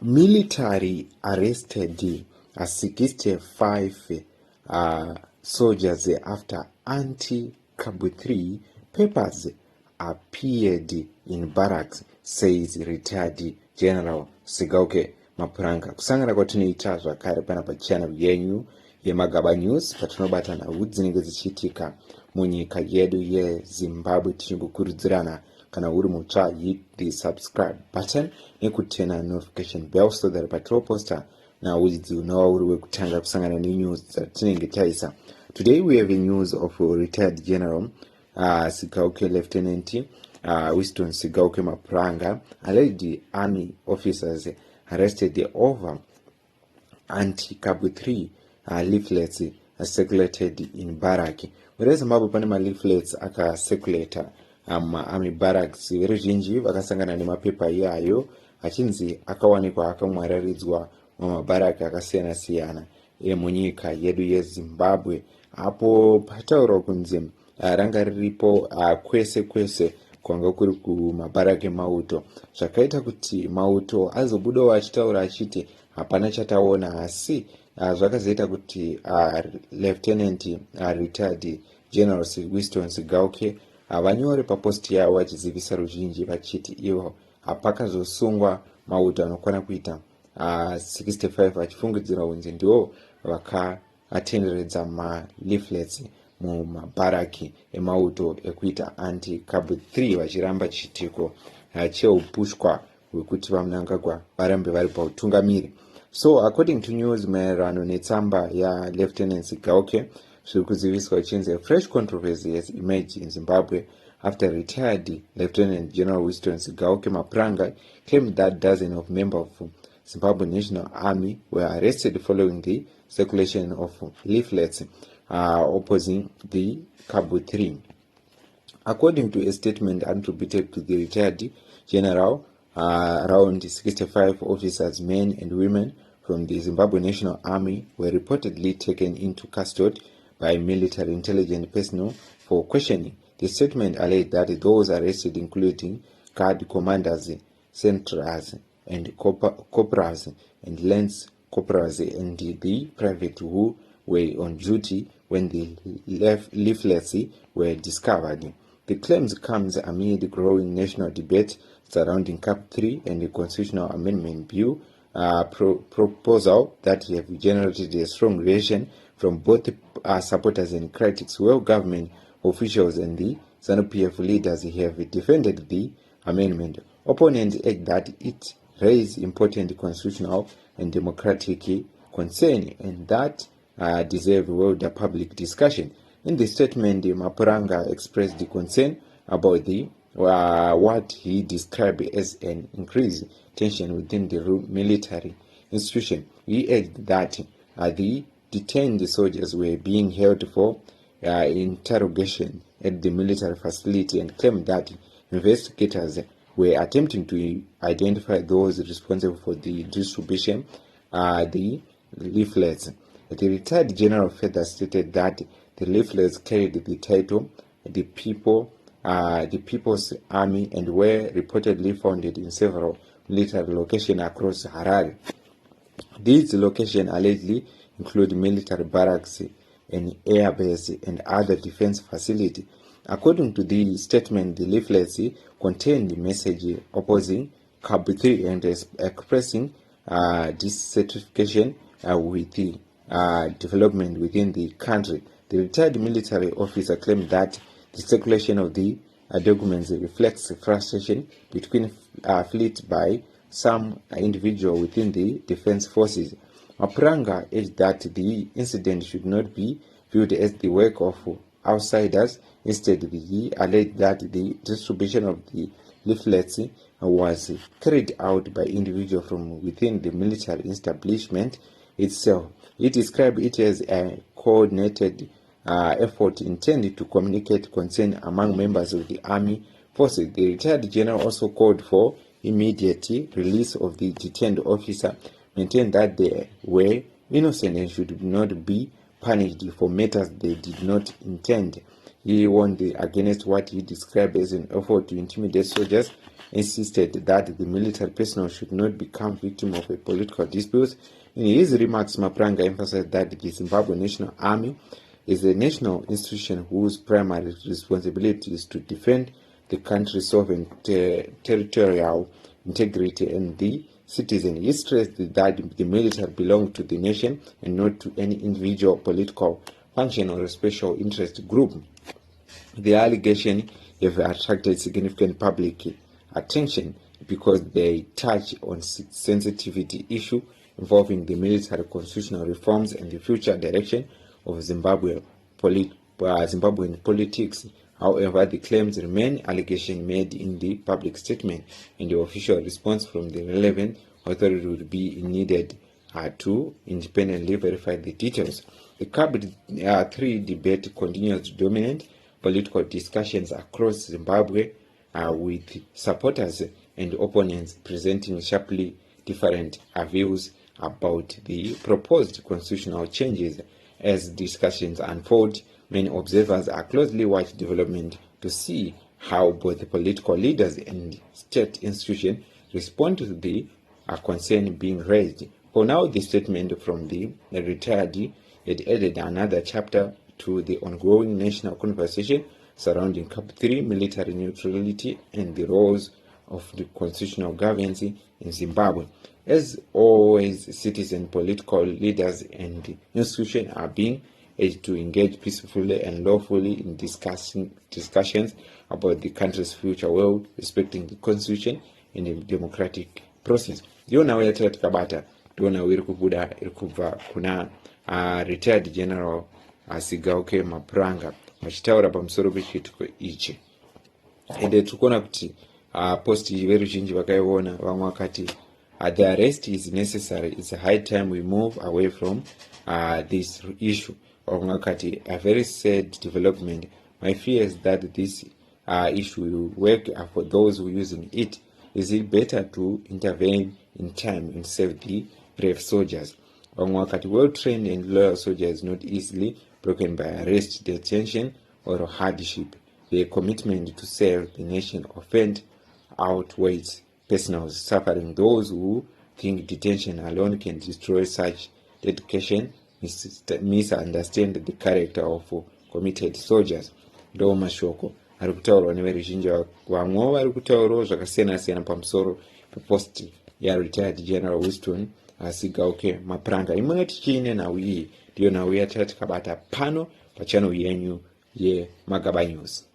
Military arrested 65 soldiers after Anti-CAB3 papers appeared in Barracks, says retired General Sigauke Mapuranga. Kusangana kwatinoita zvakare pana pachannel yenyu yeMagaba News patinobata nhau dzinenge dzichiitika munyika yedu yeZimbabwe, tichikukurudzirana kana uri mutsva hit the subscribe button nekutena notification bell so that patinoposta nhau idzi unova uri wekutanga kusangana nenews dzatinenge taisa. Today we have a news of retired General Sigauke Lieutenant Winston Sigauke Mapuranga. Alleged army officers arrested over Anti-CAB3 leaflets circulated in Barracks. Whereas Zimbabwe pane leaflets circulated army barracks, veruzhinji vakasangana nemapepa iyayo achinzi akawanikwa akamwararidzwa mumabharaki akasiyana siyana emunyika yedu yeZimbabwe, apo pataurwa kunzi ranga riripo kwese kwese kwanga kuri kumabharaki mauto, zvakaita kuti mauto azobudawo achitaura achiti hapana chataona, asi zvakazoita kuti Lieutenant retired General Winston Sigauke vanyore paposti yavo vachizivisa ruzhinji vachiti ivo hapakazosungwa mauto anokwana kuita 65 vachifungidzira kunzi ndiwo vakatenderedza maleaflets mumabharaki emauto ekuita Anti-CAB3 vachiramba chitiko cheupushwa hwekuti vaMnangagwa varambe vari pautungamiri. So according to news maererano netsamba yaLieutenant Sigauke, zviri kuziviswa chinzi a fresh controversy has emerged in Zimbabwe after retired Lieutenant General Winston Sigauke Mapuranga claimed that dozens of members of Zimbabwe National Army were arrested following the circulation of leaflets opposing the CAB3. According to a statement attributed to the retired general, around 65 officers, men and women from the Zimbabwe National Army were reportedly taken into custody by military intelligence personnel for questioning. The statement alleged that those arrested, including guard commanders, centrals, and corporals, and lance corporals, and the private who were on duty when the leaflets were discovered. The claims comes amid growing national debate surrounding CAB3 and the Constitutional Amendment Bill proposal that have generated a strong reaction from both supporters and critics, while government officials and the ZANU-PF leaders have defended the amendment. Opponents add that it raised important constitutional and democratic concern and that deserve wider public discussion. In the statement, Mapuranga expressed the concern about the what he described as an increased tension within the military institution. He added that the detained soldiers were being held for interrogation at the military facility and claimed that investigators were attempting to identify those responsible for the distribution the leaflets. The retired general further stated that the leaflets carried the title the People's Army and were reportedly found in several military locations across Harare. These locations allegedly include military barracks, an air base, and other defense facilities. According to the statement, the leaflets contained the message opposing CAB3 and expressing dissatisfaction with the development within the country. The retired military officer claimed that the circulation of the documents reflects frustration between fleet by some individual within the defense forces. Mapuranga urged that the incident should not be viewed as the work of outsiders. Instead, he alleged that the distribution of the leaflets was carried out by individuals from within the military establishment itself. He described it as a coordinated effort intended to communicate concern among members of the army forces. The retired general also called for immediate release of the detained officer, maintained that they were innocent and should not be punished for matters they did not intend. He warned against what he described as an effort to intimidate soldiers insisted that the military personnel should not become victim of a political dispute. In his remarks, Mapuranga emphasized that the Zimbabwe National Army is a national institution whose primary responsibility is to defend the country's sovereign territorial integrity and the citizen. He stressed that the military belongs to the nation and not to any individual political function or a special interest group. The allegations have attracted significant public attention because they touch on sensitivity issue involving the military constitutional reforms and the future direction of Zimbabwean politics. However, the claims remain allegations made in the public statement, and the official response from the relevant authority would be needed to independently verify the details. The CAB3 debate continues to dominate political discussions across Zimbabwe, with supporters and opponents presenting sharply different views about the proposed constitutional changes. As discussions unfold, many observers are closely watching development to see how both the political leaders and state institutions respond to the concern being raised. For now, the statement from the retired had added another chapter to the ongoing national conversation surrounding CAB3, military neutrality, and the roles of the constitutional governance in Zimbabwe. As always, citizen political leaders and institutions are being urged to engage peacefully and lawfully in discussions about the country's future while respecting the constitution and the democratic process. Ndiona wayatira tikabata ndiona iri kubuda iri kubva kuna retired general Sigauke Mapuranga vachitaura pamusoro pechitiko ichi. Ende tikuona kuti post veruzhinji vakaiona vamwe vakati the arrest is necessary. It's a high time we move away from this issue. Vamwe vakati a very sad development. My fear is that this issue will work for those who are using it. Is it better to intervene in time and save the brave soldiers? Vamwe vakati well-trained and loyal soldiers not easily broken by arrest, detention, or hardship. Their commitment to serve the nation offend outweighs personal suffering. Those who think detention alone can destroy such dedication misunderstand the character of committed soldiers. Ndo mashoko ari kutaurwa neveruzhinji. Vamwe vari kutaurawo zvakasiyana-siyana pamusoro peposti yaretired general Winston Sigauke Mapuranga. Imwe tichiine nhau iyi ndiyo nhau yatira tikabata pano pachannel yenyu yeMagaba News.